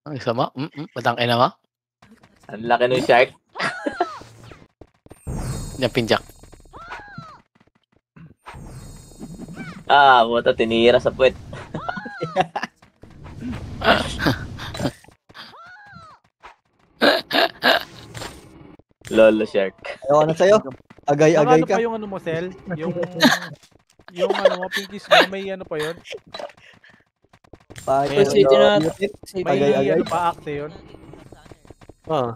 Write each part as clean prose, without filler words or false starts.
Ang isa mo? Batang ina mo? Ang laki ng shark. Yan, pinjak. Buta, tinira sa puwet. Lolo shark. Ayaw na sa'yo. Agay-agay Ano ka. pa yung ano mo, Sel? Yung ano mo, pinkies mo, may ano pa yun? Bakit? May Agay-agay. ano pa, akte yun? Oo.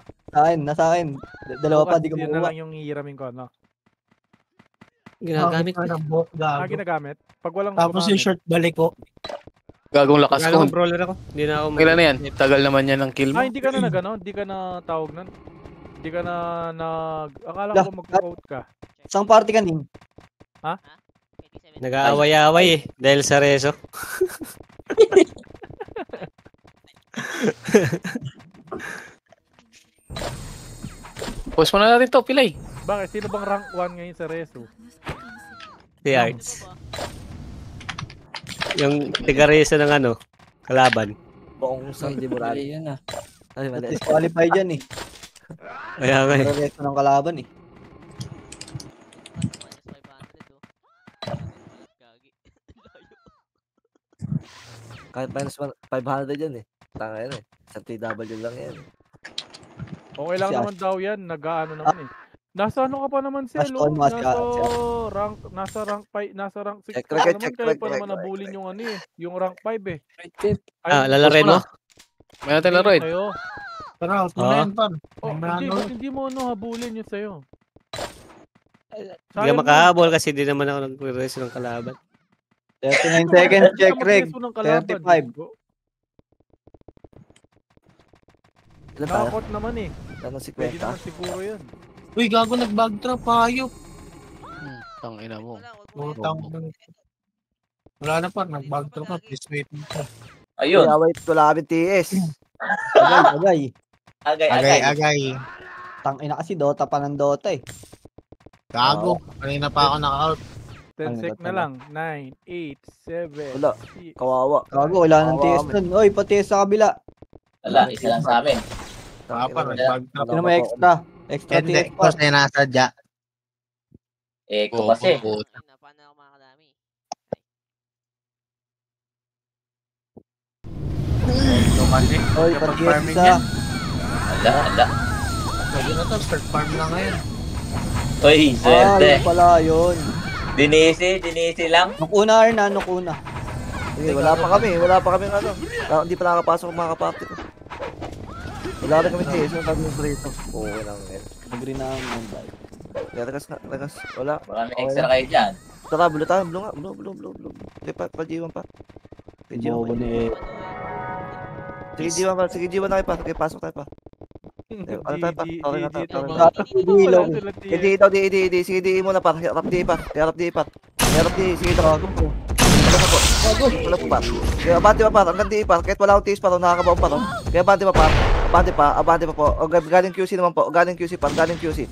Nasa akin. Dalawa pa, di ko Yun na makuha. lang yung hihiramin ko, ano? Ginagamit ko. Ginagamit? Pag walang Tapos yung short balik ko. Gagong lakas ko. Galang brawler ako. Hindi na ako Kailan na yan? Tagal naman yan ng kill mo. hindi ka na nag-ano? Hindi ka na tawag nun? Hindi ka na akala ko mag-quote ka. Isang party kanin. Nag-aaway-aaway eh. Dahil sa reso. Post mo na natin to, Pilay. Bakit? Sino bang rank 1 ngayon sa Reso? Si Arts. Yung tiga-reso ng ano, kalaban. Buong sa hindi mo Mali yun ah. Ay, mali. Disqualify dyan eh. Kaya nga eh. Pero resto ng kalaban eh. Kahit minus 500 yan eh. Tanga yan eh. Sa TW lang yan. Okay lang Si naman daw yan. Nag-ano naman eh. Nasa ano ka pa naman, Sel? Last one, mas Nasa rank 5, nasa rank 6 Check, ka check, naman. check, Kaya pa check, naman check, nabulin yung ano eh. Yung rank 5 eh. Lalarin mo? May natin laro eh. Sa'yo. Tara, out mo na yan, Pan. Hindi mo ano habulin yun sa'yo. Hindi ka makahabol kasi di naman ako nag-reso ng kalaban. 39 seconds, check reg. 35. Ilan tayo? Nakakot naman eh. Ano si Pwede Kwenta? naman siguro yun. Uy, gago nag-bag trap, hayop. Tang ina mo. Utang. Wala na pa, nag-bag trap na. Please wait mo pa. Ayun. Wait, wala kami TS. Agay. Agay. Tangina kasi Dota pa ng Dota eh. Gago. Kanina pa ako naka-out. 10 sec na lang. 9, 8, 7, Wala. 6. Kawawa. Gago, wala nang TS nun. Oy, pati sa kabila. Wala, isa lang sa amin. Wala pa, nag-bag trap. Sino may extra? Extra Hindi, TS pa. kasi nasadya. Ko kasi. Oy, pati isa. Ala. Lagi na to, start farm na ngayon. Uy, swerte. Yun pala yun. Dinisi lang. Nukuna rin na, nukuna. Sige, wala pa kami ano. Hindi pa nakapasok ang mga kapatid ko. Wala rin kami TS. Yung kami prito. Okay lang yan. Nag-green na ang Mumbai. Lagas. Wala. Baka may extra kayo dyan. Tara, blue tayo. Blue nga. Blue. Sige pa, G1 pa. Bobo ni... Sige, G1 pa. Sige, G1 na kayo pa. Sige, pasok tayo pa. Ano tayo pa? Okay na tayo. Di. Sige, di muna pa. Harap di pa. Sige, ito. Wala po pa. Kaya abante pa pa. Hanggang di pa. Kahit wala akong tiis pa. Nakakabaon pa. Kaya abante pa pa. Abante pa po. Galing QC naman po. Galing QC pa. Galing QC.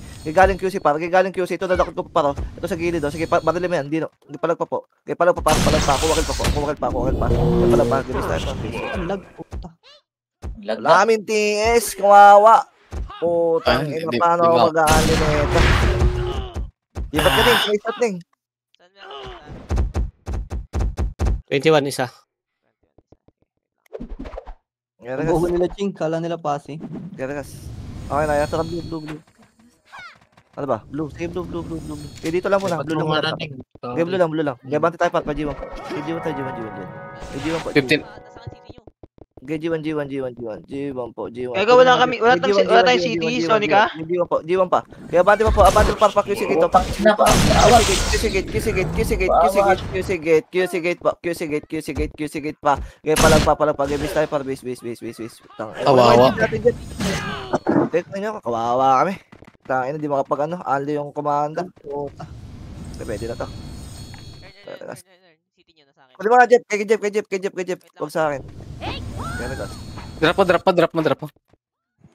Ito nadakot ko pa. Ito sa gilid. Sige, barili mo yan. Hindi palag pa po. Kaya palag pa. Kuwakil pa. Kaya palag pa. Gilis tayo pa. Lag, puta. Wala kaming TS. Kawawa. Putang ina, paano ako mag-aali na ito? Ibat ka din. Ibat din. 21 isa. Buho nila Ching, kala nila passing. Garagas. Okay na, yata blue. Ano ba? Blue. Sige, blue. Okay, dito lang muna. Blue lang muna. Okay, blue lang. Kaya bante tayo pa, G1. G1 tayo, G1 po. 15. Okay, G1 po. Kaya wala tayong city, Sonica? G1 pa. Kaya bante pa po, pa QC gate. QC gate pa. Kaya palag pa. Base tayo para base. Kawawa. Tek nyo, kawawa kami. Tangina, di makapag ali yung komanda. Pwede na to. Pwede mo na, Jeff. Kay Jeff. Huwag sa akin. Drop mo.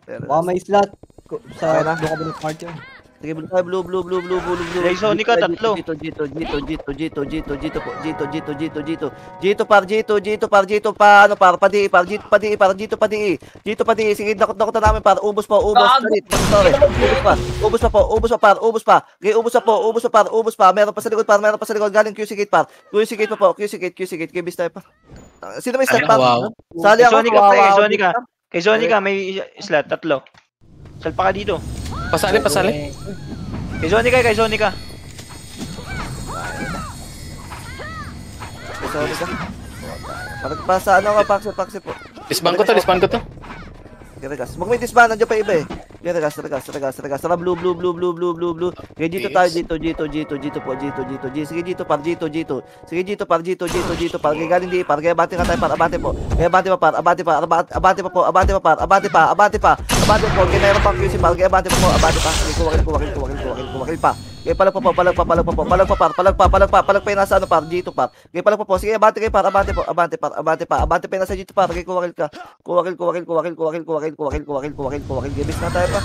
Baka may slot. Sa doon ka ba ng part yun? Sige, blue tayo, blue. May Sonica, tatlo. Gito, par, pa, ano, par, padi, sige, dakot na namin, par, ubos po, salit, sorry, ubos pa, okay, ubos pa, meron pa sa likod, galing QC gate, par, QC gate, kibis tayo, par. Sino may slot, par? Wow. Sali Kay ako, Sonica, kawawa kay ako Sonica. dito. Kay Sonica, may slot, 3. Salpa ka dito. Pasali. Kay Sonica. Pasa, ano ka, Paxi po. Disband ko to. Regas. Huwag may disband, nandiyan pa iba eh. Regas. Tara, blue. Okay, dito tayo, dito po. Sige, dito par. Okay, galing di par. Kaya abante nga tayo par, abante po. Kaya abante pa par, abante pa. Okay, mayroon pang QC par. Kaya abante pa po, abante pa. Kuwakil pa. Okay, palag pa yung nasa ano par, dito par. Okay, palag pa po. Sige, abante kayo par, abante pa yung nasa dito par. Okay, kuwakil ka. Kuwakil. Gibis na tayo pa.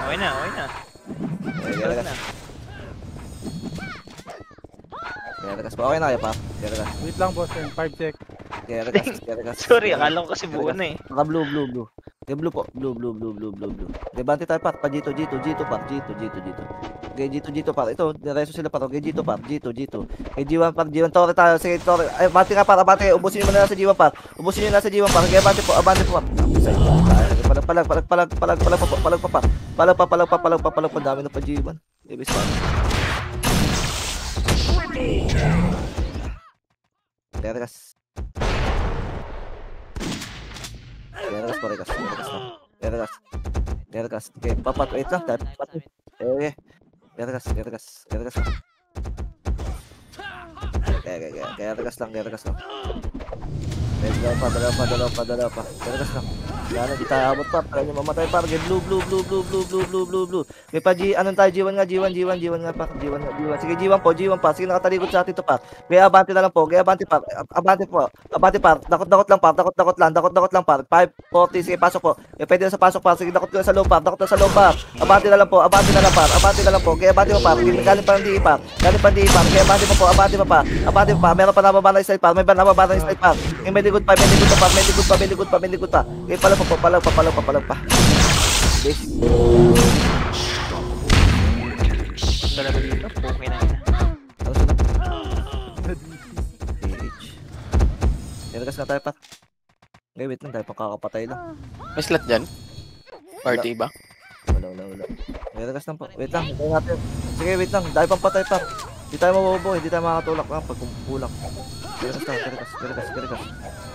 Okay na. Okay na kaya pa. Wait lang, boss. 5 sec. Sorry, akala ko kasi buo na eh. Saka blue. Okay, blue po. Blue. Okay, bante tayo par. Pa dito par. Okay, dito par. Ito, diretso sila par. Okay, dito par. Okay, G1 par. Tore tayo. Sige, tore. Ay, bante nga par. Abante. Ubusin nyo muna sa G1 par. Okay, abante po. Palag pa. Dami na pa G1. Ibis pa. Regas. Okay, papat. Wait lang. Okay. Regas. Regas lang. Dalawa pa. Regas lang. Yan, di tayo abot pa. Para nyo mamatay pa. Okay, blue. Okay, pa anong tayo? G1 nga pa. G1. Sige, G1 pa. Sige, nakatalikod sa atin to pa. Okay, abante na lang po. Okay, abante pa. Dakot lang par. 540. Sige, pasok po. Okay, pwede na sa pasok pa. Sige, dakot ko na sa loob par. Abante na lang po. Okay, abante pa par. Galing pa ng DE par. Okay, abante pa. Meron pa nababa na slide par. May nababa na slide par. Okay, may likod pa. Okay, palag pa. Okay. Talaga dito. Okay na. Regas na tayo pa. Okay, wait lang tayo. Pakakapatay lang. May slot dyan? Party ba? Wala. Regas lang po. Wait lang. Hintayin natin. Sige, wait lang. Dahil pang patay pa. Hindi tayo mabubuo. Hindi tayo makakatulak lang pag kumpulak. Regas.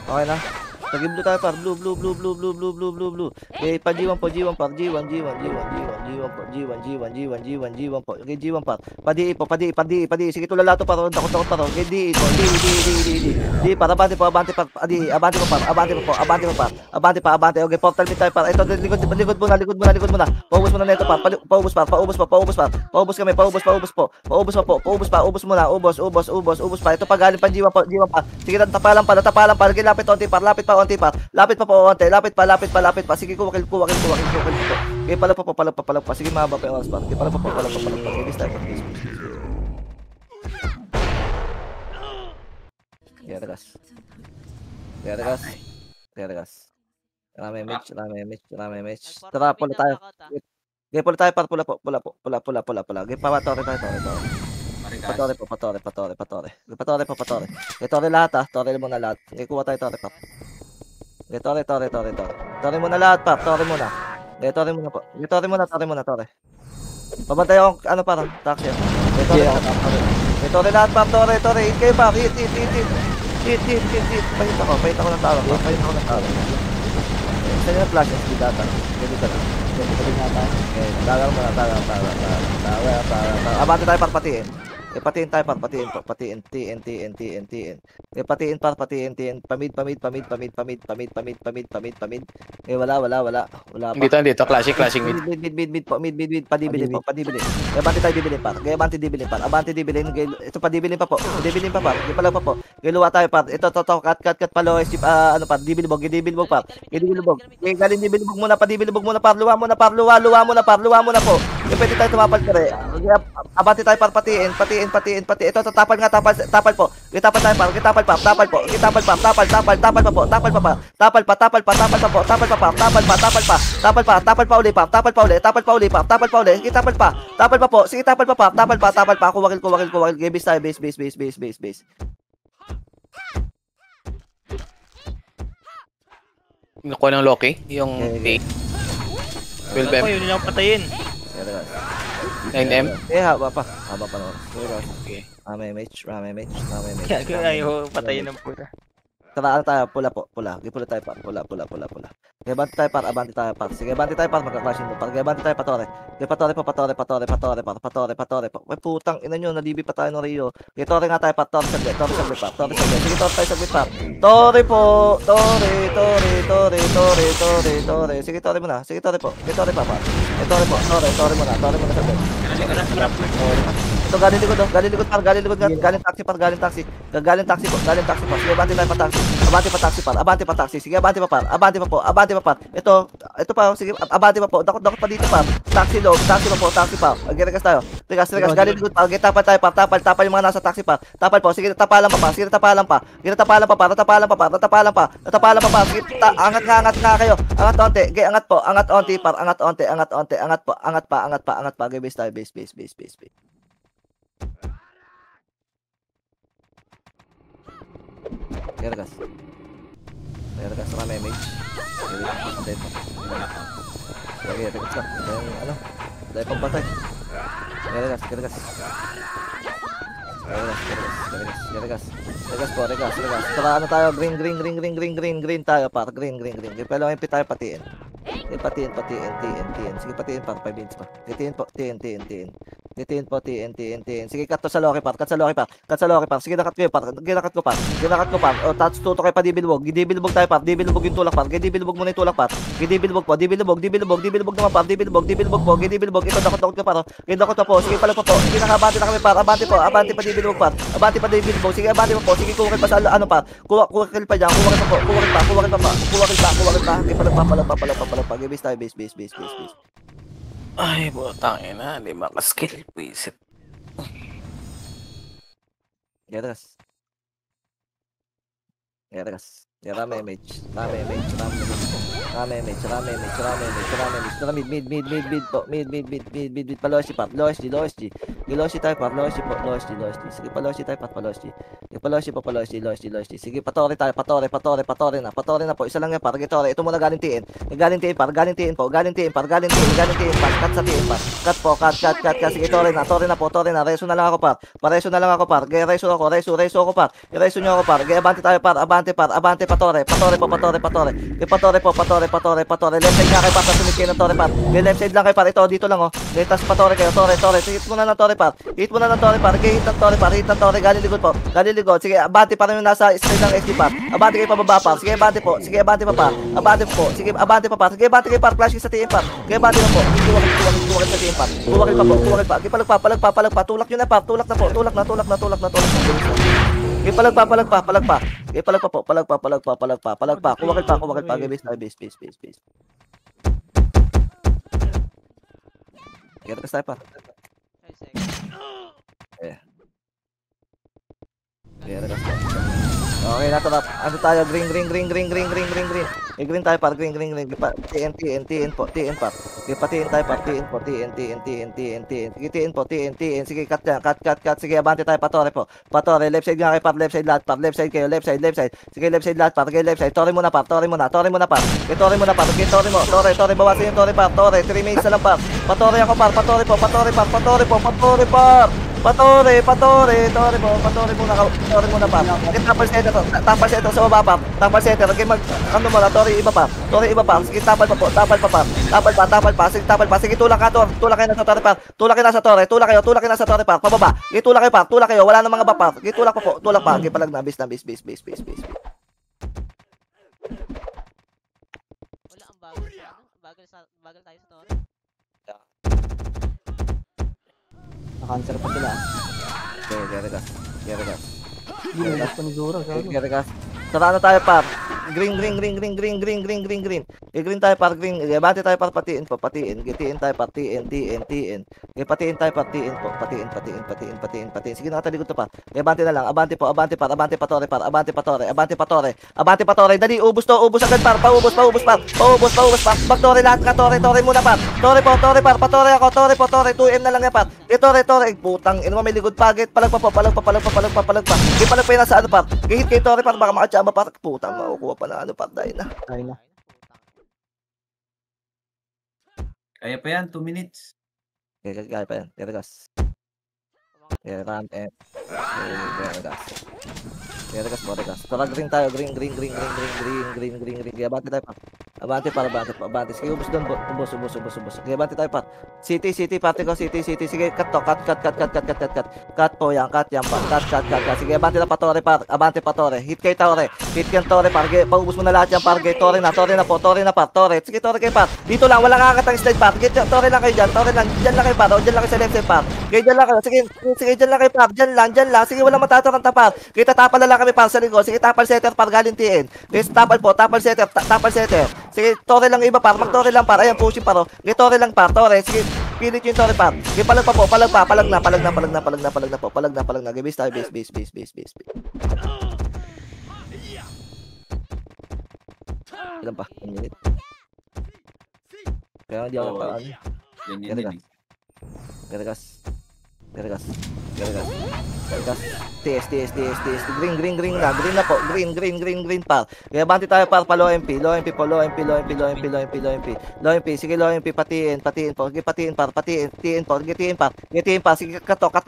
Okay na. Tagi blue tayo par. Blue. Okay, pa G1 par. G1 po. Okay, G1 par. Padi. Sige, tulala to par. Dakot par. Okay, D par. Abante pa par. Okay, portal mid tayo par. Ito, likod muna. Paubos muna neto par. Paubos kami. Paubos po. Ubos muna. Ubos pa. Ito pa galing pa G1 pa. Sige, tapalan pa. Lapit pa po onti. Lapit pa. Sige, kuwakil. Okay, palag pa. Sige, mahaba pa yung oras pa. Okay, palag pa. Okay, this time. Regas. Rame match. Tara, pula tayo. Okay, pula tayo par. Pula. Okay, patore tayo. Patore. Okay, tore lahat ha. Tore mo na lahat. Okay, kuha tayo tore pa. Okay, tore. Tore mo na lahat pa. Tore muna. Okay, tore muna po. Okay, tore muna. Babantay akong ano parang taxi. Okay, tore lahat pa. Tore. Hit kayo pa. Hit. Pahit ako ng tawag. Saan yung flash? Hindi data. Dito na. Okay, tagal mo na. Abante tayo par pati eh. Patiin tayo par, patiin po, patiin, TN. Patiin par, patiin, pamid. Wala pa. Dito, clashing mid. Mid po, padibilin po. Kaya banti tayo dibilin par, abante dibilin, ito padibilin pa po, par, pala pa po. Kaya luwa tayo par, ito, cut palo, ano par, dibilibog par, kaya galing dibilibog muna, padibilibog muna par, luwa muna po. Kaya pwede tayo tumapal ka rin. Abante tayo par, patiin. Ito, tapal po. Tapal pa uli. Tapal pa po. Sige, tapal pa. Kuwakil. Base tayo, base. Nakuha ng Loki, yung A. Will Bem. Yun yung patayin. 9M. Haba pa naman. Okay. Rame match. Ayaw patayin ng puta. Karaan tayo, pula. Pula tayo par, pula. Kaya banti tayo par, abante tayo par. Sige, banti tayo par, magka-clash mo par. Kaya banti tayo patore. Kaya patore. May putang ina nyo, nalibi pa tayo ng Rio. Kaya tore nga tayo par, tore saglit par. Sige, tore tayo saglit par. Tore po, tore. Sige, tore muna. Sige, tore po. Kaya tore pa par. Tore muna saglit. Ito, galing likod par, galing taxi par. Galing taxi po. Sige, abante tayo pa taxi. Abante pa taxi. Sige, abante pa par. Ito pa, sige, abante pa po. Dakot pa dito par. Taxi pa. Agregas tayo. Regas, galing likod par. Tapal tayo par. Tapal yung mga nasa taxi par. Tapal po. Sige, tapalan pa par. Sige, tapalan pa par. Sige, angat kayo. Angat onte. Sige, angat po. Angat onte par. Angat pa. Okay, base tayo. Base. Regas, rame mage. Regas ka. Ano? Dahil pang patay. Regas. Tara, ano tayo? Green tayo par. Green. Pero MP tayo patiin. Patiin. Sige, patiin par 5 minutes pa. Titiin po, TN. Sige, cut sa Loki par. Sige, nakat ko par. O, touch tuto kay padibilbog. Dibilbog tayo par. Dibilbog yung tulak par. Dibilbog muna yung tulak par. Dibilbog naman par. Dibilbog po. Ito, dakot ko par. Dakot pa po. Sige, pala po. Sige, nakabante na kami par. Abante pa dibilbog par. Sige, abante pa po. Sige, kuwakil pa sa ano par. Kuwakil pa dyan. Kuwakil pa. Pala. Base tayo, base. Ay, butang ina, di makaskill. Wisit. Regas. Rame mage. Mid. Paloshi par. Loshi tayo par. Sige, paloshi tayo par. Sige, patore tayo. Patore na po. Isa lang yan par. Tore. Ito muna galing TN par. Cut sa TN par. Cut po. Sige, tore na po. Reso na lang ako par. Reso ako par. Reso nyo ako par. Abante tayo par. Abante patore. Left side nga kayo par. Sumit kayo ng tore par. Left side lang kayo par. Ito, dito lang oh. Tas patore kayo. Tore. Hit mo na ng tore par. Hit ng tore. Galing likod. Sige, abante pa rin yung nasa straight ng SD par. Abante kayo pababa par. Sige, abante po. Sige, abante pa par. Abante kayo par. Flash sa TN par. Sige, abante na po. Kuwakil sa TN par. Kuwakil pa. Palagpa. Tulak nyo na par. Tulak na. Palagpa. Kuwakil pa. Base. Kita tayo pa. Okay, natulap. Ano tayo? Green. Green tayo par. Green. TN po. Patiin tayo par. TN. Sige, TN po. Sige, cut. Sige, abante tayo. Patore po. Left side nga kayo par. Left side lahat par. Left side kayo. Left side. Sige, left side lahat par. Left side. Tore muna par. Tore muna par. Tore mo. Tore. Bawasin yung tore par. 3 minutes na lang par. Patore ako par. Patore po. Patore muna pa. Sige, tapal center sa baba pa. Tapal center, okay, ano mo na, Tori, iba pa. Sige, tapal pa. Sige, tapal pa. Sige, tulak kayo na sa Tori pa. Tulak kayo na sa Tori pa. Pababa. Sige, tulak kayo. Wala nang mga bapa. Sige, tulak pa. Sige, palag na, bis. Wala, ang bagal tayo sa Torre. Naka-answer pa sila. Okay, Gerigas. Gilas pa ni Zora. Gerigas. Tara na tayo, par. Green. Green tayo, par. Green. Bati tayo, par. Patiin. Gitiin tayo, par. Tiin. Patiin tayo, par. Tiin po. Patiin. Sige, nakatalikod to, par. Bati na lang. Abante, par. Abante, patore. Dali, ubus agad, par. Paubos, par. Magtore lahat ka, tore muna, par. Tore, par. Patore ako, tore. 2M na lang yan, par. Tore. Putang, ino mo, may ligod pa. Palag pa. Palag pa yun nasa ano, par. Hit kay tore, par. Baka makachamba, par. Putang, makukuha pa na ano, par. Dahil na. Kaya pa yan, 2 minutes. Kaya pa yan. Gerigas. Tara, green tayo. Green. Abante tayo, par. Abante. Sige, ubos doon. Ubos. Sige, abante tayo, par. City, parte ko. City. Sige, cut to. Cut po yan. Cut. Sige, abante na, patore, par. Abante, patore. Hit kay Tore. Hit kay Tore, par. Paubos mo na lahat yan, par. Tore na, par. Tore. Sige, Tore kay par. Dito lang, wala kakatang slide, par. Tore lang kayo dyan. Dyan lang kayo, par. O, dyan lang kayo sa left side, par. Dyan lang kayo. Sige, dyan lang kayo, par. Dyan lang. Sige, wala matataranta, par. Kita tapal na lang kami, par, sa linggo. Sige, tapal setter, par. Galing TN. Sige, tapal setter. Sige, Tore lang iba, par. Mag-Tore lang, par. Ayan, pushing, par. Sige, Tore lang, par. Tore. Sige, pilit yung Tore, par. Sige, palag pa po. Palag na. Sige, base tayo. Base. Ilan pa? 1 minute. Kaya hindi ako paraan. Gerigas. TS. Green na po. Green pa. Kaya banti tayo, par. Pa low MP. Low MP. Sige, low MP. Patiin po. Sige, patiin, par. Tiin po. Sige, cut to. Cut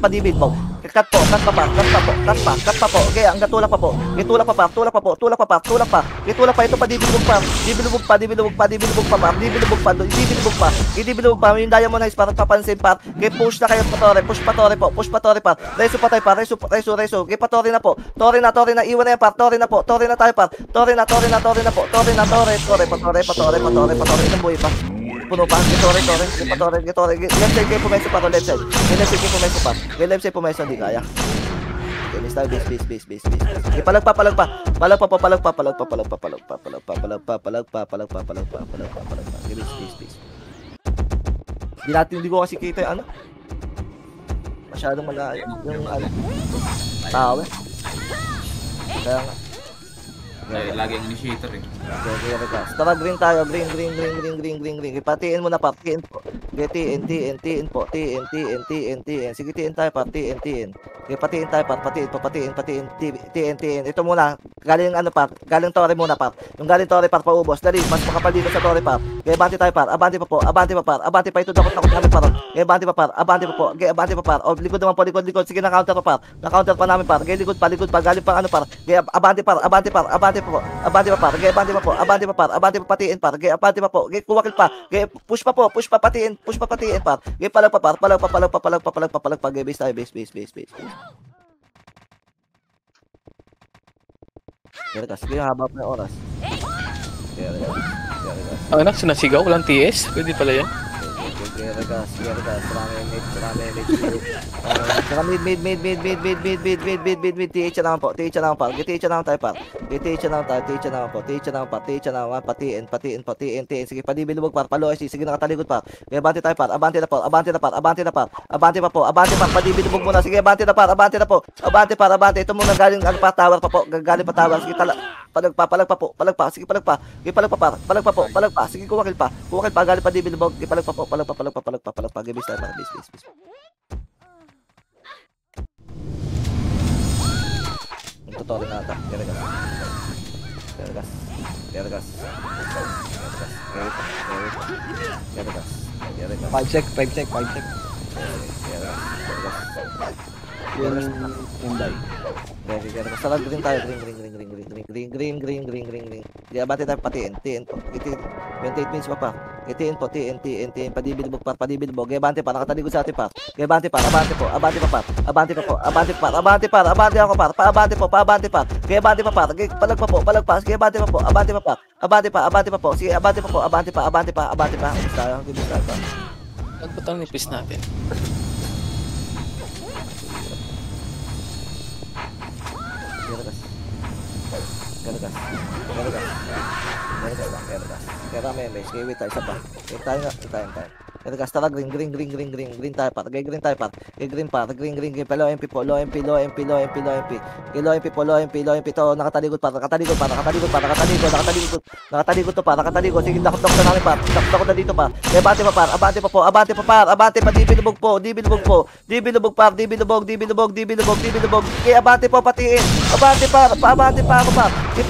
padibid mo. Cut pa. Okay, ang tulak pa po. Tulak pa. Ito pa, dibilubog pa. Yung Diamond Eyes, para papansin, par. Okay, push na kayo, patore. Push patore, par. Reso pa tayo, par. Reso. Okay, patore na po. Tore na. Iwan na yan, par. Tore na tayo, par. Tore na. Patore. Ilang buhay pa. Puno pa. Tore. Left side kayo pumeso, par. Left side pumeso, hindi kaya. Okay, let's start base. Okay, palag pa. Okay, base. Hindi ko kasi kita yung ano. Masyadong malayo yung ano. Tao eh. Kaya nga. Lagi ang initiator eh. Okay, tara, green tayo. Green. Patiin mo na, par. Tiin po. Tiin po. Sige, tiin tayo, par. Tiin. Okay, patiin tayo, par. Patiin. Ito muna. Galing ano, par. Galing Tore muna, par. Yung galing Tore, par, paubos. Dali, mas makapal dito sa Tore, par. Okay, abante tayo, par. Abante pa, par. Abante pa, ito takot namin, par. Okay, abante pa, par. O, likod naman po, likod. Sige, na-counter pa, par. Na-counter pa namin, par. Okay, likod pa. Galing pa, ano, par. Okay, abante pa, par. Abante pa, patiin, par. Okay, abante pa po. Okay, kuwakil pa. Okay, push pa, patiin, par. Okay, palag pa. Okay, base tayo, base. Gerigas, sige, haba pa yung oras. Gerigas. Anak, sinasigaw. Walang TS. Pwede pala yan. Gerigas. Mid. TH naman po. TH naman tayo, par. TH naman, patiin. Sige, padibilubog, par. Palo, sige, nakatalikod, par. Abante tayo, par. Abante pa po. Padibilubog muna. Sige, abante na, par. Abante. Ito muna, galing pa tower pa po. Galing pa tower. Sige, palag pa. Sige, palag pa, par. Palag pa. Sige, kuwakil pa. Galing pa dibilubog. Palag pa. Base tayo, par. Base. Totoo na ata. Gerigas. Kaya ka. 5 sec, 5 sec, 5 sec. Kaya ka. Yun yung die. Kaya ka. Sarap green tayo. Green. Kaya bati tayo pati. TN po. 28 minutes pa. TN po. TN. Padibilbog. Kaya bante pa. Nakataligod sa atin pa. Kaya bante pa. Abante po. Abante pa. Abante ako pa. Paabante pa. Kaya bante pa. Palagpas. Kaya bante pa po. Abante pa po. Sige, abante pa po. Abante pa. Tayo. Ano ba itong nipis natin? Garagas. Kaya may MS. Kaya wait tayo. Isa pa. Wait tayo. Garagas. Tara, green tayo pa. Kaya green tayo pa. Kaya green pa. Green. Low MP po. Low MP. Kaya low MP po. Low MP to. Nakataligod pa. Nakataligod to pa. Sige, dakot na namin pa. Dakot na dito pa. Kaya abante pa par. Abante pa. Dibilubog po. Dibilubog. Kaya abante po patiin. Abante pa ako pa. Kaya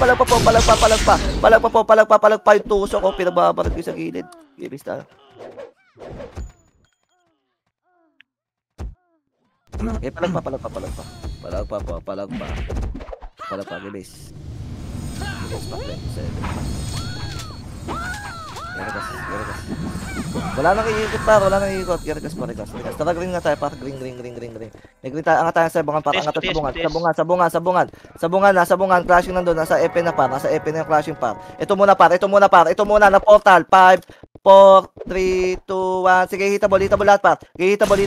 palagpa yung tuso ko. Pinababarag ko sa gilid. Ibig tayo. Eh, palagpa. Gibis. Garagas. Wala nang iikot pa. Garagas. Tara, green nga tayo pa. Green. Green tayo. Angat tayo sa bungan pa. Angat sa bungan. Clashing nandun. Nasa EP na pa. Nasa EP na yung clashing pa. Ito muna. Na portal. 5, 4, 3, 2, 1. Sige, hitable lahat pa. Hitable.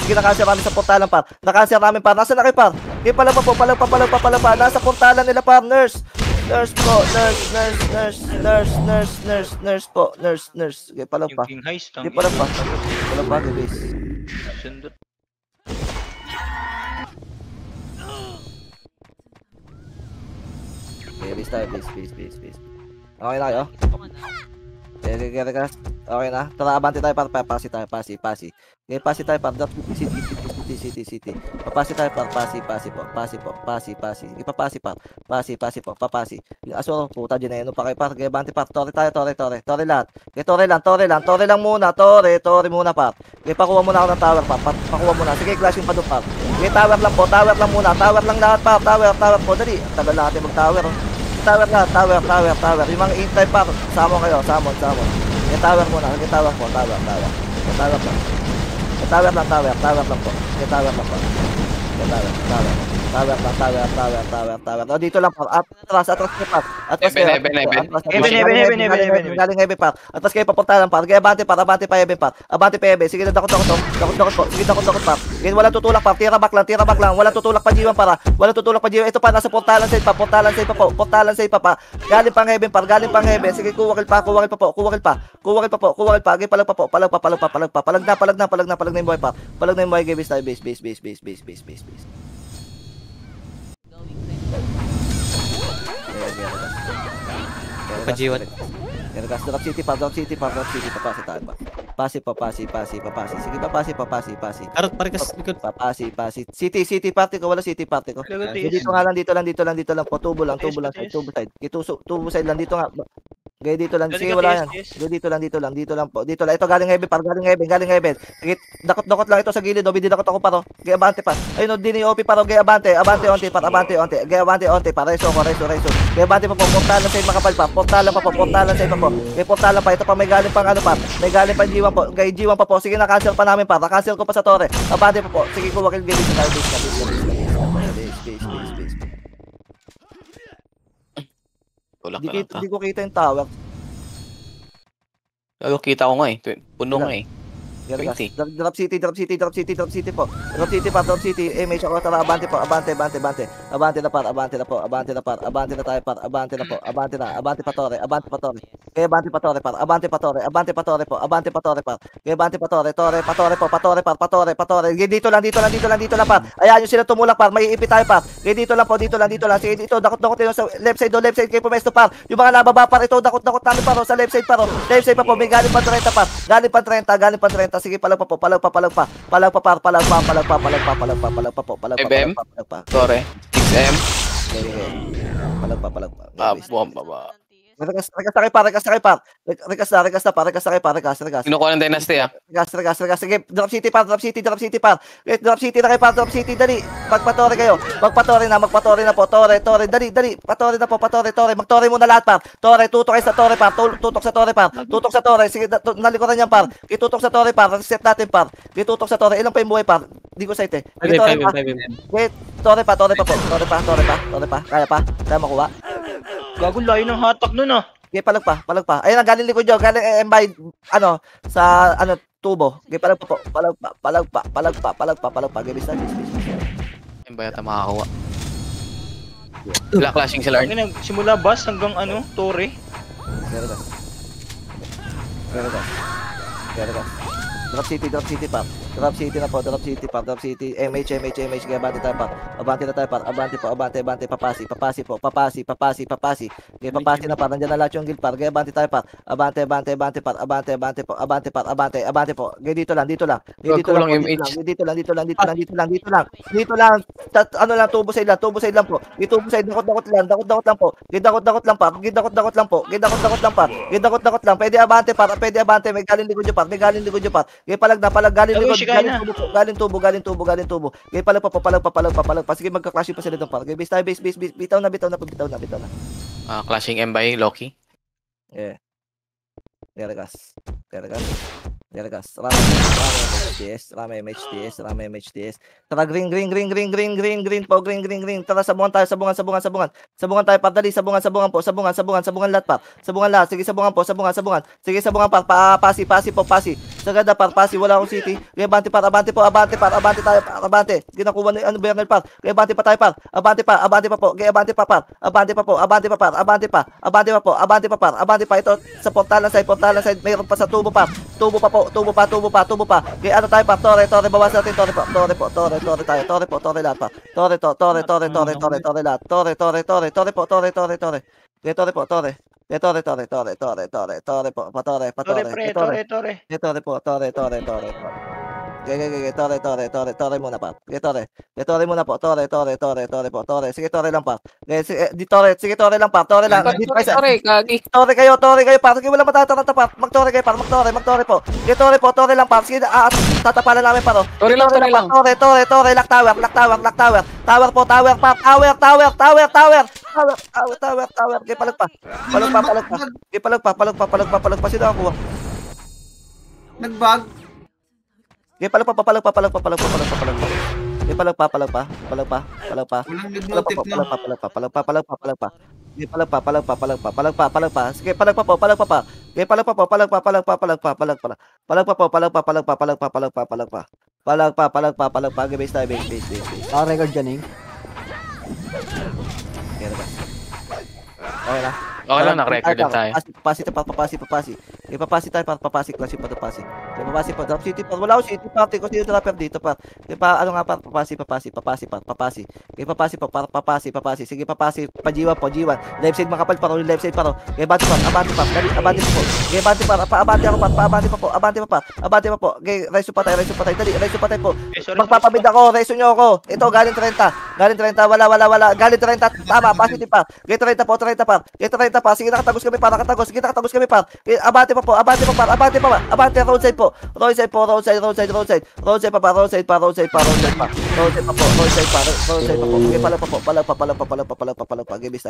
Sige, nakansya namin sa portalan pa. Nasaan na kayo pa? Sige, palagpa. Nasa portalan nila pa. Nurse po. Sige, palagpa. Yung King Heist. Sige, palagpa, guys. Sundot. Okay, base tayo. Okay na kayo? Okay na. Tara, abante tayo para pasi. Okay, pasi tayo para drop city. Papasi tayo para pasi po. Sige, papasi pa. Papasi. Yung asuro, puta dyan na yun. Pa kayo para. Okay, abante pa. Tore lahat. Okay, tore lang muna. Tore muna pa. Okay, pakuha muna ako ng tower pa. Pakuha muna. Sige, clashing pa doon pa. Okay, tower lang po. Tower lang muna. Tower lang lahat pa. Tower po. Dali. Tagal natin mag-tower. Tower. Yung mga intay pa. Samon kayo. Samon. Yung tower muna. Yung tower po. Tower lang. Tower lang po. Yung tower lang po. Tower. Dito lang po. Atras pa. Eben. Galing Eben pa. Atras kayo papuntahan pa. Kaya abante pa Eben pa. Abante pa Eben. Sige, dakot po. Sige, dakot pa. Walang tutulak pa. Tira back lang. Walang tutulak pa G1 para. Ito pa, nasa portalan save pa. Galing pang Eben. Sige, kuwakil pa. Sige, palag pa. Palag na yung buhay pa. Palag na yung buhay. Base tayo. Base. Pajiwan. Drop city pa. Papasi tayo pa. Pasi. Sige, papasi. Karot, parikas, likod. Papasi. City party ko. Wala city party ko. Dito lang po. Tubo side. Tubo side lang. Dito nga. Gaya dito lang. Sige, wala yan. Dito lang po. Ito galing Heaven. Sige, dakot lang ito sa gilid. Bididakot ako pa. Gaya abante pa. Ayun, din yung OP pa. Gaya abante onti. Gaya abante onti pa. Reso. Gaya abante pa po. Portalan sa'yo makapal pa. Portalan sa'yo pa po. Gaya portalan pa. Ito pa may galing pang ano pa. May galing pang G1 po. Gaya G1 pa po. Sige, na-cancel pa namin pa. Na-cancel ko pa sa torre. Abante pa po. Sige, kuwakil gilid. Base. Hindi ko kita yung tower. Kita ko nga eh. Puno nga eh. Drop city po. Drop city. MH ako. Tara, abante po. Abante na tayo par. Abante pa torre. Kaya abante pa torre par. Abante pa torre par. Kaya abante pa torre. Patore. Dito lang par. Ayan yung sila tumulak par. May iipit tayo par. Kaya dito lang. Sige, dito. Dakot yun sa left side. Kayo pumesto par. Yung mga nababa par. Ito, dakot namin par. Sa left side par. Left side pa po. May galing pa 30 par. Galing pa 30. Sige, palag pa. FM. Tore. 6M. Palag pa. Buwan pa ba? Rekas na kayo, par. Rekas na kayo. Kinukuha ng dynasty ah. Regas. Sige, drop city, par. Drop city na kayo, par. Drop city, dali. Magpatore kayo. Magpatore na po. Tore. Dali. Patore na po, tore. Magtore muna lahat, par. Tore, tutok kayo sa tore, par. Tutok sa tore. Sige, nalikuran yan, par. Itutok sa tore, par. Set natin, par. Itutok sa tore. Ilang pa yung buhay, par? Di ko sight eh. Sige, tore pa. Okay, tore pa po. Tore pa. Kaya makuha. Gagong layo ng hatak nun ah. Okay, palag pa. Ayun ang galing likod nyo. Galing embay, sa, tubo. Okay, palag pa po. Palag pa. Okay, bis. Yung ba yata makakuha? Wala clashing sila. Simula bus hanggang Torre. Regas. Drop city, par. Drop city na po. MH. Kaya abante tayo, par. Abante. Papasi. Okay, papasi na, par. Nandiyan na lahat yung guild, par. Kaya abante tayo, par. Abante, par. Abante po. Okay, dito lang. Dito lang. Tubo side lang po. Itubo side, dakot lang po. Gidakot lang, par. Gidakot lang. Pwede abante. May galing likod nyo, par. Okay, palag galing likod. Galing tubo. Okay, palag pa. Sige, magka-clash pa sila doon, par. Okay, base. Bitaw na. Clashing M by Loki. Yeah. Regas. Rame MHTS. Tara, green po. Tara, sabungan tayo. Sabungan tayo, par. Dali, sabungan po. Sabungan lahat, par. Sabungan lahat. Sige, sabungan po. Sige, sabungan, par. Pasi. Sagada, par. Pasi, wala akong city. Okay, abante tayo, par. Abante. Ginakuha na Bernal, par. Okay, abante pa tayo, par. Abante pa po. Okay, abante pa, par. Abante pa, par. Abante pa. Ito, sa portalan side. Mayroon pa sa tubo, par. Tubo pa. Okay, tayo, par. Tore, bawas natin. Tore tayo. Tore lahat, par. Tore lahat. Tore po. Okay, tore po. Tore muna, pa. Tore muna po. Tore. Sige, tore lang, pa. Sige, tore lang, pa. Tore lang. Kagi. Tore kayo, pa. Sige, wala matataranta, pa. Magtore kayo, pa. Magtore po. Sige, tore lang, pa. Sige, tatapalan namin, pa. Tore lang. Tore, lock tower. Tower po, pa. Tower. Okay, palag pa. Okay, palag pa. Sino ako? Nag-bug. Okay, palag pa. Okay, palag pa. Walang nag-notif na. Sige, palag pa. Sige, palag pa po. Okay, palag pa. Okay, base tayo. Record dyan, eh. Okay na. Okay lang, naka-record din tayo. Papasi. Okay, papasi tayo, par. Papasi. Okay, papasi pa. Drop city, par. Wala ko city, par. Kasi yung dropper dito, par. Okay, par. Papasi. Okay, papasi pa, par. Papasi. Sige, papasi. Pajiwa po. Left side makapal, par. Left side, par. Okay, abante pa. Dali, abante po. Okay, abante, par. Abante ako, par. Abante pa po. Okay, reso pa tayo. Dali, reso pa tayo po. Magpapabid ako. Reso nyo ako. Ito, galing 30. Wala. Galing 30. Tama, positive pa. Okay, 30 pa. Okay, 30 pa. Sige, nakatagos kami, par. Okay, abante pa, par. Abante, roadside po. Roadside pa, par. Roadside pa po. Okay, palag pa. Okay, bis.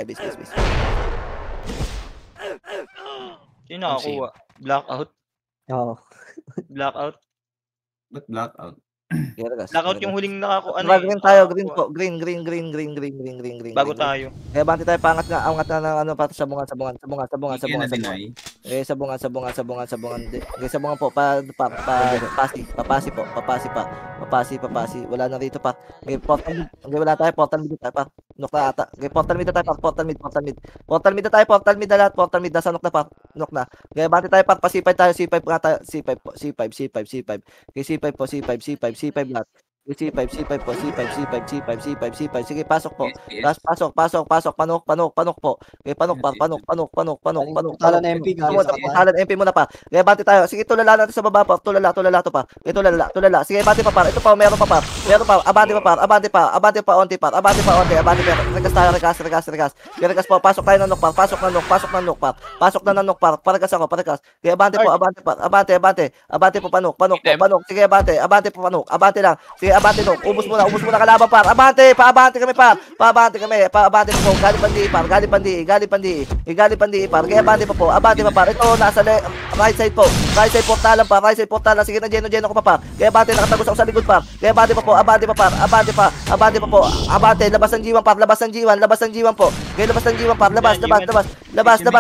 Sino nakakuha? Blackout. Oo. Blackout. Ba't blackout? Blackout yung huling nakakuha. Green tayo, green po. Green. Bago tayo. Kaya abante tayo, pangat na ng pa sabungan. Hindi na deny. Okay, sabungan. Okay, sabungan po, papasi po. Papasi. Wala na rito, pa. Okay, portal mid tayo, pa. Nok na ata. Okay, portal mid tayo, pa. Portal mid na lahat. Portal mid, nasa nok na, pa. Nok na. Okay, abante tayo, pa. C5 tayo, C5 nga tayo. C5 po. C5. Okay, C5 lahat. C5 po, C5. Sige, pasok po. Pasok. Panok po. Okay, panok. Portalan na MP. Portalan MP muna pa. Okay, bati tayo. Sige, tulala natin sa baba pa. Tulala to pa. Okay, tulala. Sige, bati pa par. Ito pa, meron pa. Abante pa, onti par. Regas tayo, regas po. Pasok tayo ng nok par. Pasok na nok par. Paregas ako. Okay, abante po, panok. Sige, abante po, panok. Abante lang. Sige, abante no. Ubus muna kalaban par. Abante kami par. Paabante po. Gali pandi par. Kaya abante pa par. Ito nasa right side po. Right side portalan. Sige na Geno ko pa par. Kaya abante nakatagos ako sa likod par. Kaya abante pa po. Abante po. Abante labas ng G1 par. Labas ng G1 po. Kaya labas ng G1 par. Labas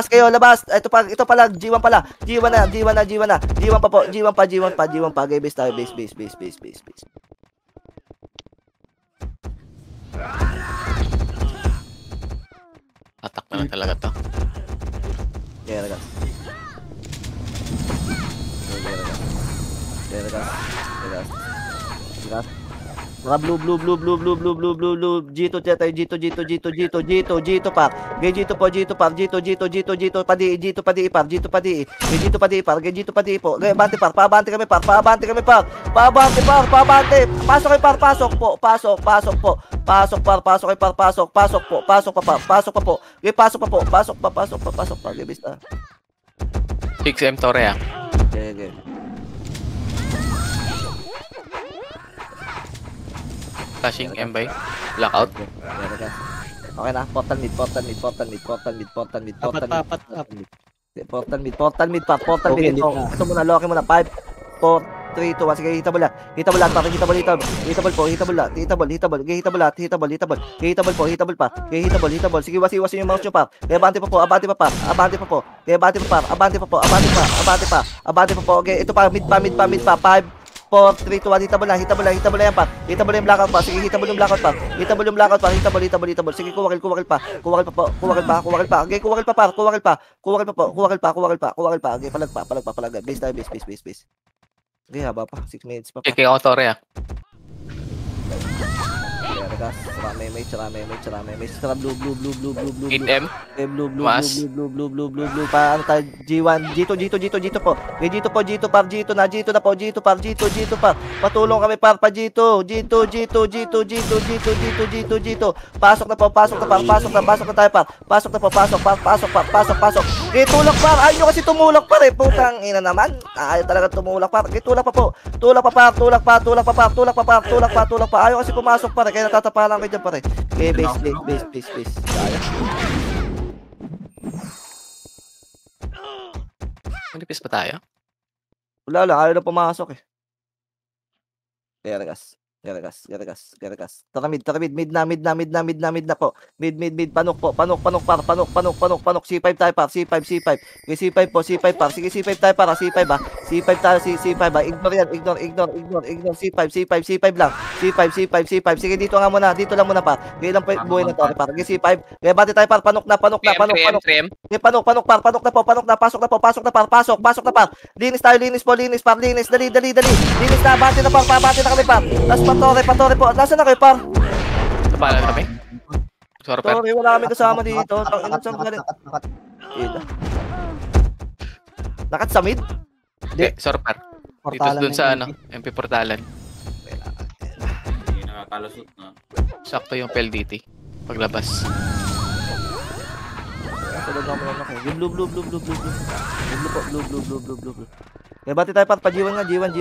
kayo. Ito pala G1 pala. G1 na. G1 pa po. G1 pa. Okay, base tayo. Base. Attack na lang talaga to. Yeah, regas. Mga blue. Gito pa. Gito padi par. Abante par. Paabante kami par. Pasok kay par. Pasok po. Pasok pa po. Okay, pasok pa. Okay, basta. 6M Torre ah. Okay. Flashing M by. Blackout. Okay na, portal mid. Apat. Portal mid. Ito muna, lock muna. 5, 4, 3, 2, 1. Sige, hitable lahat. Hitable pa. Sige, wasi yung mouse nyo pa. Kaya abante pa po. Okay, ito pa, mid pa. 5, 4, 3, 2, 1, hitable na yan pa. Hitable yung blackout pa. Sige, hitable yung blackout pa. Hitable. Sige, kuwakil pa. Okay, kuwakil pa. Okay, palag. Base tayo. Okay, haba pa. 6 minutes pa. Check ako Torre ah. Regas. Sara blue. 8M. Blue. Mas. Blue. Paano tayo? G1. Gito po. Okay, Gito par. Gito na po. Gito par. Patulong kami par pa Gito. Gito. Pasok na tayo par. Pasok. Okay, tulak par. Ayaw nyo kasi tumulak par eh. Putang ina naman. Ayaw talaga tumulak par. Okay, tulak pa po. Tulak pa. Ayaw kasi pumasok par. Kaya natatapalan kayo dyan pare. Okay, base. Manipis pa tayo? Wala lang, ayaw na pumasok eh. Kaya regas. Tara mid na po. Mid. Panok po. Panok. C5 tayo par. C5. Okay, C5 par. Sige, C5 tayo para. C5 ba? C5 ba? Ignore yan. Ignore. C5 lang. C5. Sige, dito lang muna par. Okay, ilang buhay na to par. Okay, C5. Okay, bati tayo par. Panok na. 3M. Okay, panok par. Pasok na par. Linis po. Dali. Linis na. Bati na kami par. Patore po. Nasaan na kayo, par? Napalan kami. Sorry, par. Sorry, wala kami kasama dito. Nakat sa mid? Hindi, sorry, par. Dito dun sa MP Portalan. Hindi nakakalusot na. Sakto yung PLDT. Paglabas. Blue. Kaya bati tayo par. G1 nga. G1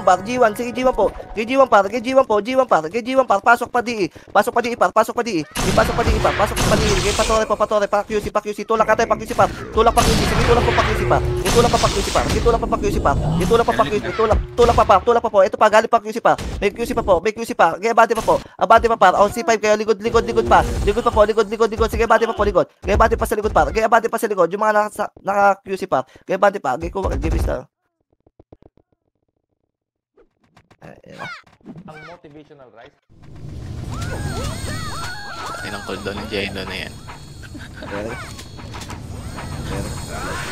par. Sige, G1 po. G1 par. Pasok pa di par. Kaya patore pa. QC. Tulak ka tayo pa QC par. Tulak pa QC par. Tulak pa po. Ito pa, galing pa QC pa. May QC pa. Kaya bati pa po. Abante pa par. O, C5 kayo. Likod pa. Likod. Sige, bati pa po. Likod. Kaya bati pa sa likod par. Yung mga naka-QC par. Kaya bati pa. Kaya kuha. Give star. Ang motivational rice. Ay, ng cooldown ng Geno na yan.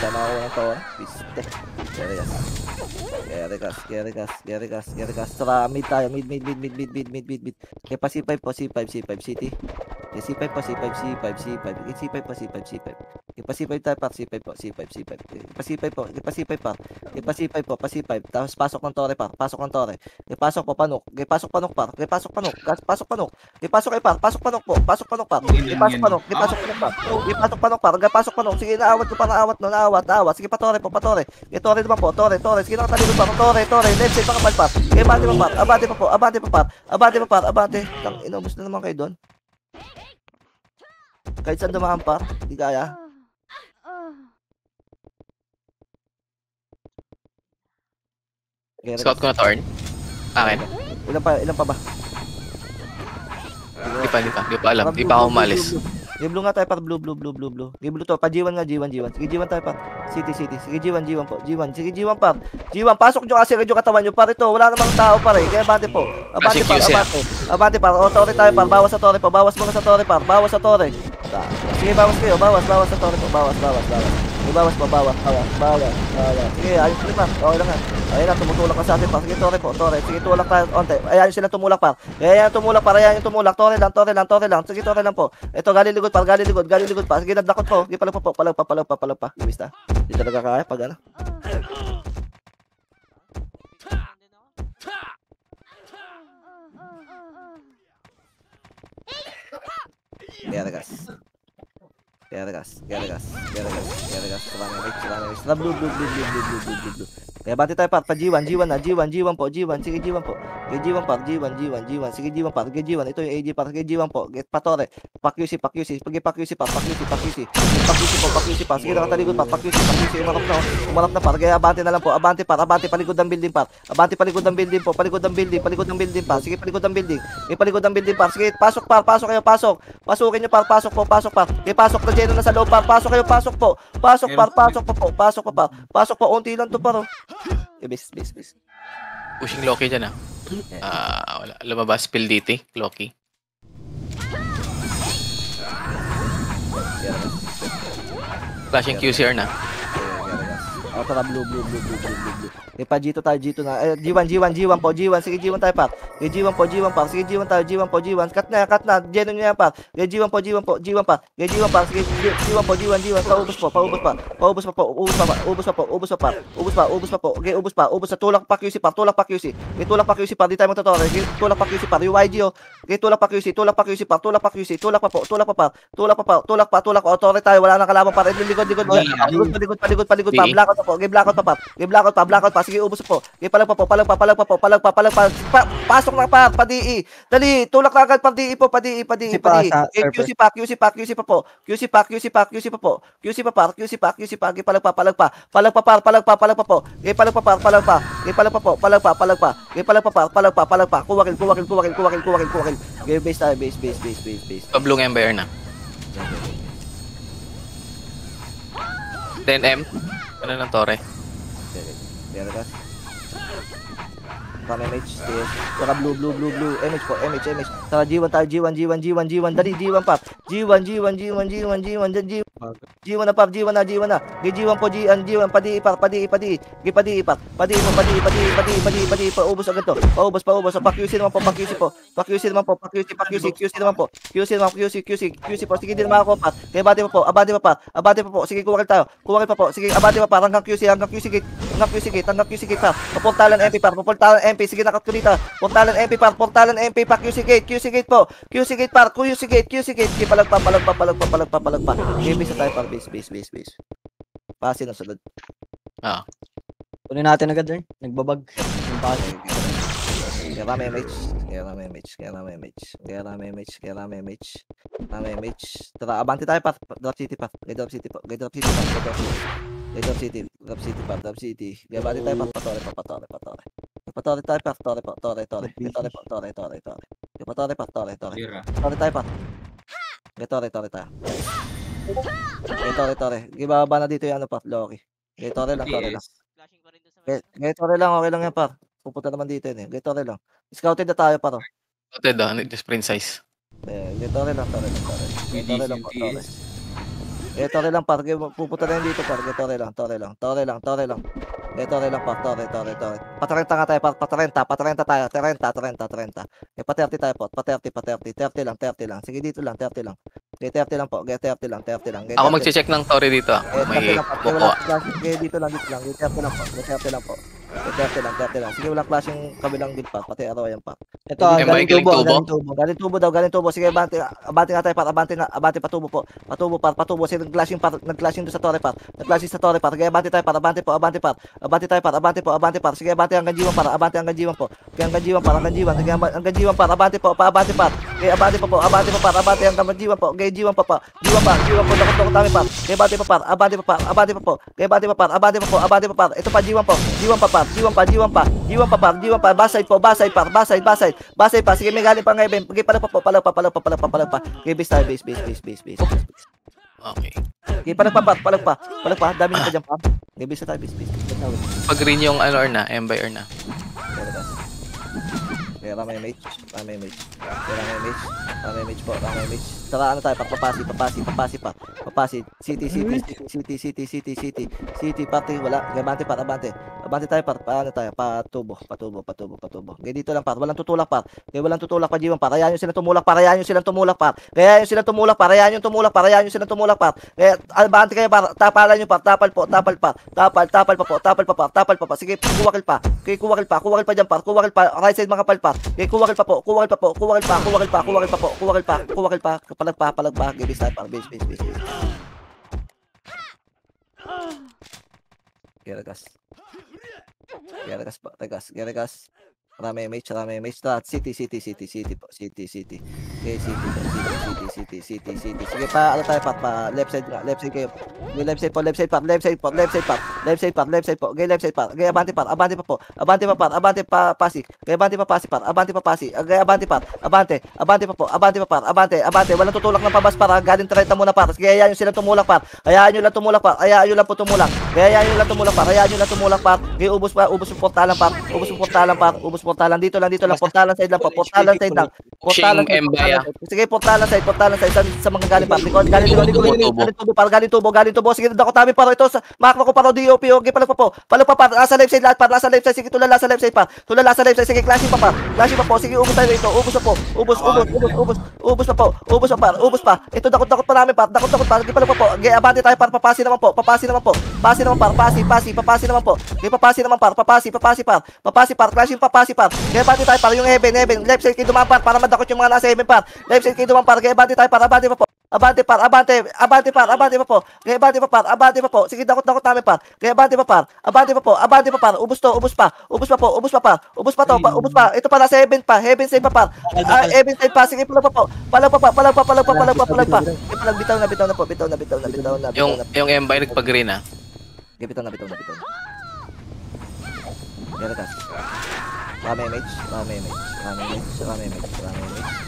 Sama ako ng tawa. Piste. Gerigas. Tara, mid tayo. Mid. Okay, pa C5 po, C5, City. Okay, C5 po, C5. Okay, C5 po, C5. Okay, pa C5 tayo, par. C5 po. Okay, pa C5 po. Tapos pasok ng Torre, par. Pasok ng Torre. Okay, pasok po, Panok. Okay, pasok Panok, par. Okay, pasok Panok. Okay, pasok kay par. Pasok Panok po. Pasok Panok, par. Okay, pasok Panok. Okay, pasok Panok, par. Okay, pasok Panok, par. Okay, pasok Panok. Sige, naawat ko pa, naawat. Sige pa, Torre po, Torre. Okay, Torre naman po, Torre. Sige, nakatalikod pa. Torre. Left side, pakapal, par. Okay, abante pa, par. Abante. Inubos na naman kayo doon. Kahit saan dumaan, par. Hindi kaya. Scout ko na turn. Akin. Ilan pa ba? Di pa alam. Di pa ako umalis. Game blue nga tayo, par. Blue. Game blue to. Pa G1 nga, G1. Sige, G1 tayo, par. City. Sige, G1 po. Sige, G1, par. G1, pasok nyo kasi yung katawan nyo, par. Ito, wala namang tao, par. Kaya abante po. Abante, par. O, Torre tayo, par. Bawas sa Torre po. Bawas muna sa Torre, par. Bawas sa Torre. Sige, bawas kayo. Bawas sa Torre po. Bawas. Sige, bawas. Sige, ayos sila, par. Okay lang nga. Ayun na, tumutulak ka sa atin, par. Sige, Torre po. Sige, tulak tayo. Onte. Ayan sila tumulak, par. Ayan yung tumulak. Torre lang. Sige, Torre lang po. Ito, galing likod, par. Sige, nadakot po. Sige, palag pa. Ibis na. Hindi talaga kaya pag ano. Geragas. Tara, blue. Kaya bati tayo, par. Pa G1 po. Sige, G1 po. Okay, G1 par. Sige, G1 par. Okay, G1. Ito yung AG par. Okay, G1 po. Get pa Torre. Pa-QC. Pag pa-QC par. Sige, nakatalikod par. Pa-QC. Umarap na par. Kaya abante na lang po. Abante, palikod ng building par. Palikod ng building par. Sige, palikod ng building. Palikod ng building par. Sige, pasok par. Pasok kayo. Pasukin nyo par. Pasok par. Okay, pasok na Jeno na sa loob par. Pasok kayo. Pasok po. Pasok pa. Pasok po. Unti lang to par. Bis. Pushing Loki dyan wala. Lumabas. Pilditi. Loki. Flashing QCR na. Tara, blue. Pa G2 tayo, na. G1 po. Sige, G1 tayo, par. Okay, G1 po. Sige, G1 tayo, G1. Cut na. Geno nyo yan, par. Okay, G1 po. G1 par. Okay, G1 par. Sige, G1 po. Paubos pa po. Okay, ubos pa. Tulak pa QC, par. Okay, tulak pa QC, par. Di tayo magtotore. Okay, tulak pa QC, par. Yung YG, Okay, tulak pa QC, par. Tulak pa. O, tore tayo. Wala nang kalaban, par. Likod. Palikod pa. Blackout pa po. Okay, blackout pa. Sige, ubos po. Okay, palag pa. Pasok na pa. Pa-DE. Dali, tulak na agad pa-DE po. Pa-DE. Okay, QC pa po. QC pa po. QC pa. Okay, palag pa po. Okay, palag pa. Kuwakil. Okay, base tayo. Base. Pablong Empire na. 10M. Ano ng Torre? Geragas. Tama, MH. Saka blue. MH po. Saka G1 tayo. G1. Dali, G1 pa. G1 na pa. G1 na. G1 po. G1. Padi. Padi po. Paubos agad to. Paubos. Pa-QC naman po. QC po. Sige, din makako pa. Kaya abante pa po. Sige, kuwakil pa po. Sige, abante pa. Hanggang QC gate pa. Paportalan MP pa. MP. Sige, nakat ko dito. Portalan MP pa. QC gate po. QC gate. Sige, palag pa. Okay, base tayo par. Base. Pasin ang sunod. Kunin natin agad, Dern. Nagbabag. Yung pasin. Kaya rami MH. Tara, abante tayo par. Drop city pa. Drop city pa. Drop city. Kaya abante tayo par. Patore tayo par. Tore. Gibaba na dito yung ano pa, Loki. Tore lang. Flashing pa rin doon sa Tore lang, okay lang yan par. Pupunta naman dito yun Tore lang. Scouted na tayo par. Scouted just print size. Tore lang. Tore lang par. Pupunta na yun dito par. Tore lang. Tore lang par, tore. Pa-30 nga tayo, pa-30 tayo, 30. Pa-30 tayo po, pa-30. 30 lang. Sige, dito lang, 30 lang. Okay, 30 lang po, 30 lang. Ako magche-check ng Tori dito. May buko. Okay, dito lang. 30 lang po. 30 lang. Sige, walang clash yung kabilang guild pa, pati araw yan pa. Ito, Galing tubo. Galing tubo. Sige, abante nga tayo, par. Abante patubo po. Patubo. Sige, nag-clashing doon sa Torre, par. Sige, abante tayo, par. Abante par. Sige, abante hanggang G1, par. Abante hanggang G1 po. Sige, hanggang G1, par. Sige, hanggang G1, par. Abante po, paabante, par. Sige, abante pa po, par. Abante hanggang G1 po. Okay, G1 pa. G1 po, dakot kami, par. Sige, abante pa, par. Abante pa po. Sige, abante pa, par. Ito pa, G1 po. G1 pa, par. Basay pa. Sige, may galing pa ngayon. Sige, pala pa. Okay, base tayo, base. Okay. Okay, palag pa. Dami na pa dyan, pa. Okay, base tayo, base. Pag green yung ano or na, M by or na. Kaya Ramay mage po. Tara, ano tayo, papasi City, party, wala. Abante tayo, par. Paano tayo, patubo. Okay, dito lang, par. Walang tutulak, par. Okay, walang tutulak pa, G1, par. Ayan yung silang tumulak, par. Ayan yung silang tumulak, par. Kaya, abante kayo, par. Tapalan nyo, par. Tapal pa. Sige, kuwakil pa. Okay, kuwakil pa dyan, par. Kuwakil pa. Right side, mga palpar. Okay, kuwakil pa. Palag pa. Okay, base tayo, par. Base. Geragas pa. Ramay mage. City po. City. Okay, City. Sige pa, ano tayo, pa left side kayo. Okay, left side po. Okay, left side pa. Okay, abante pa, par. Abante pa, pasi. Okay, abante pa, pasi, par. Abante pa, pasi. Okay, abante pa, par. Abante. Walang tutulak ng pabas, par. Galing 30 muna, par. Sige, ayan yung sila tumulak, par. Hayaan nyo lang tumulak, par. Okay, ubos yung portalan, par. Portalan dito lang. Portalan side lang. Pushing M by ah. Sige, portalan side sa mga galing, par. Galing tubo. Sige, dakot namin, par. Ito sa makro ko, par. DOP. Okay, palag pa, par. Nasa left side lahat, par. Sige, tulala sa left side, par. Sige, clashing pa, par. Sige, ubos tayo dito. Ubos pa. Ito, dakot pa namin, par. Dakot, par. Sige, palag pa po. Okay, abante tayo, par. Papasi naman, par. Papasi naman, par. Okay, papasi naman, par. Clashing papasi, par. Kaya abante tayo, par. Yung heaven. Left side kayo dumaan, par. Para madakot yung mga nasa heaven, par. Left side kayo dumaan, par. Kaya abante tayo, par. Abante pa po. Kaya abante pa po. Sige, dakot namin, par. Kaya abante pa, par. Ubos pa. Ito pa, nasa heaven pa. Heaven side pa, par. Heaven side pa. Sige, palag pa. Bitaw na po. Yung M by nagpag-green ah. Bitaw na. Geragas. Ramay mage.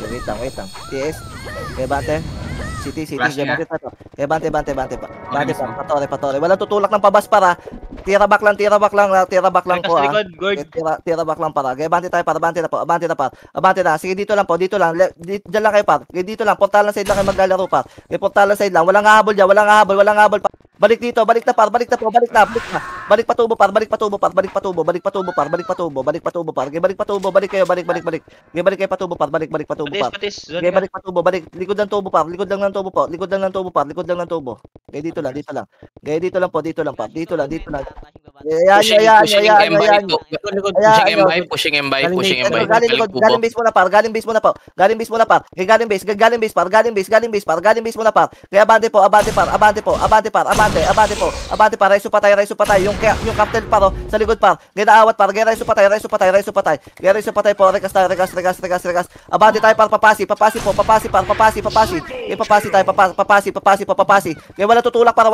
Wait lang. TS. Kaya bante. City. Kaya bante pa. Patore. Walang tutulak ng pabas, para. Tira back lang po, ah. Tira back lang, para. Kaya bante tayo, para. Abante na. Sige, dito lang. Diyan lang kayo, par. Kaya dito lang. Portalan side lang kayo maglalaro, par. Kaya portalan side lang. Walang habol, pa. Balik dito. Balik na. Balik patubo, par. Balik patubo. Okay, balik patubo. Balik kayo. Balik kayo patubo, par. Balik patubo, par. Okay, balik patubo. Likod ng tubo, par. Likod lang ng tubo. Okay, dito lang. Okay, dito lang, par. Dito lang. Pushing M by. Galing base muna, par. Galing base muna, par. Okay, galing base muna, par. Kaya abante po. Raiso patay. Yung captain, par, sa likod, par. Kaya naawat, par. Kaya raiso patay po. Rekas. Abante tayo, par. Papasi. Kaya wala tutulak, par.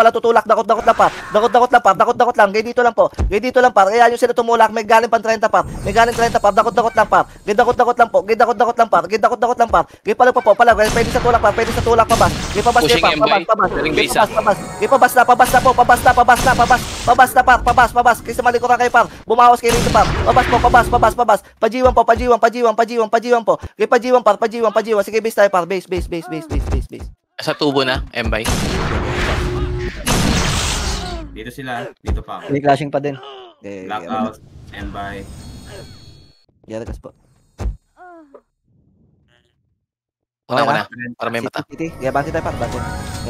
Dakot lang. Kaya dito lang, par. Kaya yung sila tumulak. May galing pang 30, par. Dakot lang, par. Kaya palag pa po. Pwede sa tulak, par. Pabas. Kaya pabas. Pabas. Kaya sa malikuran kayo, par. Bumawas kayo rito, par. Pabas. Pajiwan po. Kaya pajiwan, par. Sige, base tayo, par. Base. Sa tubo na, M by. Dito sila. Dito pa ako. May clashing pa din. Blackout. Embay. Geragas po. Una ko na. Para may mata. City. Kaya banti tayo par.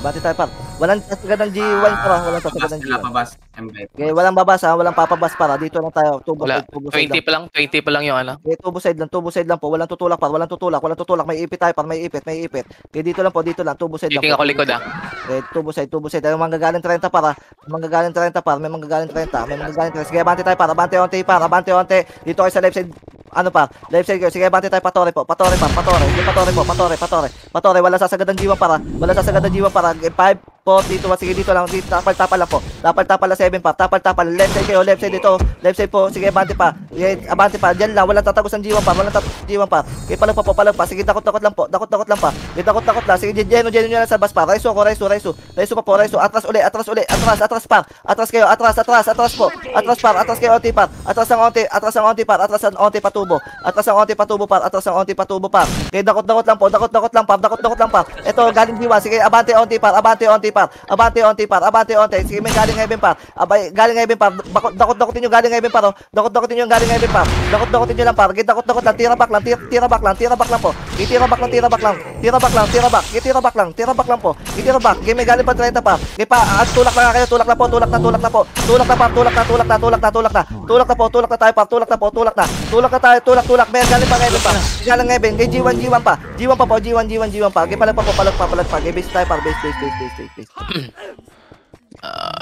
Banti tayo par. Walang sasagad ng G1 para. Walang sasagad ng G1. Labas. Embay. Okay, walang babas ha. Walang papabas para. Dito lang tayo. Tubo Wala. side 20 pa lang. 20 pa lang yung ano. Okay, tubo side lang po. Walang tutulak par. Walang tutulak. May ipit tayo par. May ipit. Okay, dito lang po. Tubo side lang Titing po. ako likod ah. Okay, tubo side. May manggagaling 30 para. May manggagaling 30. Sige, abante tayo para. Abante onte. Dito kayo sa left side. Ano pa? Left side kayo. Sige, abante tayo. Patore. Sige, patore. Wala sasagad ng G1 para. 5, 4, 3, 2, 1. Sige, dito lang. Tapal lang po. Tapal lang 7 pa. Tapal. Left side kayo. Left side dito. Left side po. Sige, abante pa. Diyan lang. Walang tatagos ng G1 pa. Okay, palag pa. Sige, dakot lang po. Dakot lang pa. Sige, dakot lang. Sige, Geno nyo lang sa bas pa. Raiso pa po. Atras uli. Atras par. Atras kayo. Atras po. Atras kayo. Onti par. Atras ang onti par. Atras ang onti patubo par. Okay, dakot lang po. Dakot lang pa. Ito, galing G1. Sige, abante onti par. Sige, may galing heaven par. Galing heaven par. Dakotin nyo galing heaven par. Dakotin nyo lang par. Okay, dakot lang. Tira back lang po. Tira back lang po. Okay, may galing pa 30 par. Okay, tulak na kayo. Tulak na po. Tulak na po. Tulak na tayo par. Tulak. May galing pa heaven par. Galing heaven. Okay, G1 pa. G1 pa. Okay, palag pa. Okay, base tayo par. Base.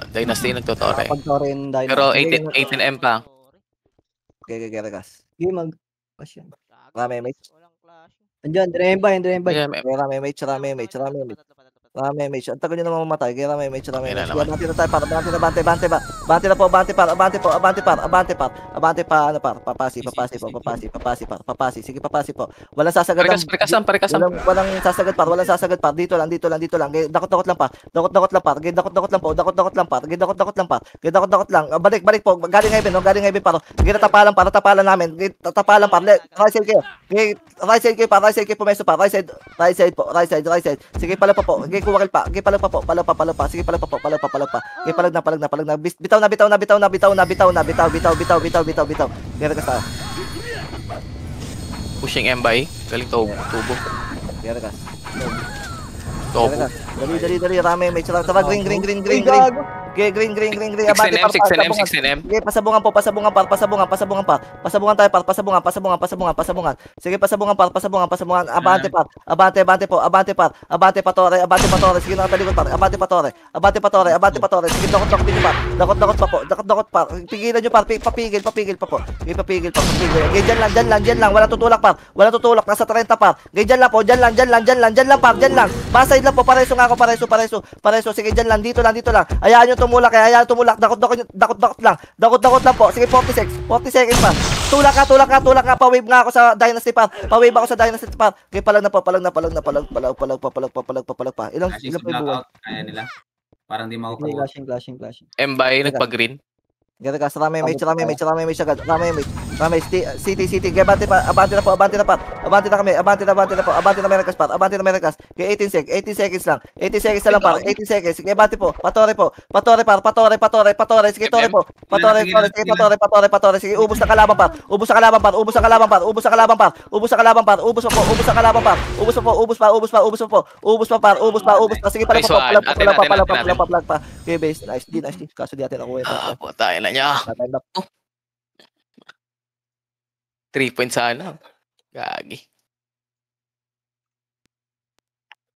Dynasty nagtotore. Pagtorin dahil. Pero 18M pa. Okay, regas. Sige, pasyan. Rame, mate. Walang clash. Andyan, Drembay. Yeah, Rame, mate. Ang tagal nyo naman mamatay. Kaya rame, mate. Kailan Kaya naman. bante na tayo para. Bante na po. Abante pa. Ano par? Papasi. Sige, papasi po. Walang sasagad ng... Parekasan. Walang sasagad par. Dito lang. Dakot lang pa. Dakot lang. Balik po. Galing heaven pa. Sige, tapalan namin. Tapalan par. Right side kayo. Right side kayo. Pumeso pa. Right side po. Sige, palag pa po. Sige, kuwakil pa. Sige, palag pa. Sige, palag pa. Sige, palag na. Bitaw. Kaya ka sa. Pushing Embay. Galing tubo. Kaya ka. Tubo. Dali. Rame, may tsara. Green. Okay, green. 16M. Okay, pasabungan par. Pasabungan tayo par. Pasabungan. Sige, pasabungan par. Abante po. Abante patore. Sige, nakatalikod par. Abante patore. Sige, dakot din par. Dakot par. Pigilan nyo par. Papigil pa po. Okay, papigil. Okay, dyan lang. Wala tutulak par. Nasa 30 par. Okay, dyan lang po. Dyan lang par. Basay lang po. Pareso. Sige, dyan lang. Dito lang. Hayaan nyo tumulak. Dakot lang po. Sige, 40 seconds pa. Tulak ka. Pa-wave nga ako sa Dynasty par. Okay, palag na. Palag pa. Ilang Flashing sa pa buwan? blackout. Kaya nila. Parang di makukuha. Clashing. Embay nagpa-green. Geragas, rame mate, City, abante na po. Abante na may rekas. Okay, 18 seconds lang. 18 seconds na lang par. 18 seconds. Sige, abante po. Patore par. Sige, tore po. Patore. Sige, ubos na kalaban par. Ubos sa kalaban par. Ubos pa. Sige, palag pa. Okay, base. Nice. Kaso di atin ako. Puta na niya. 3 points sana. Gagi.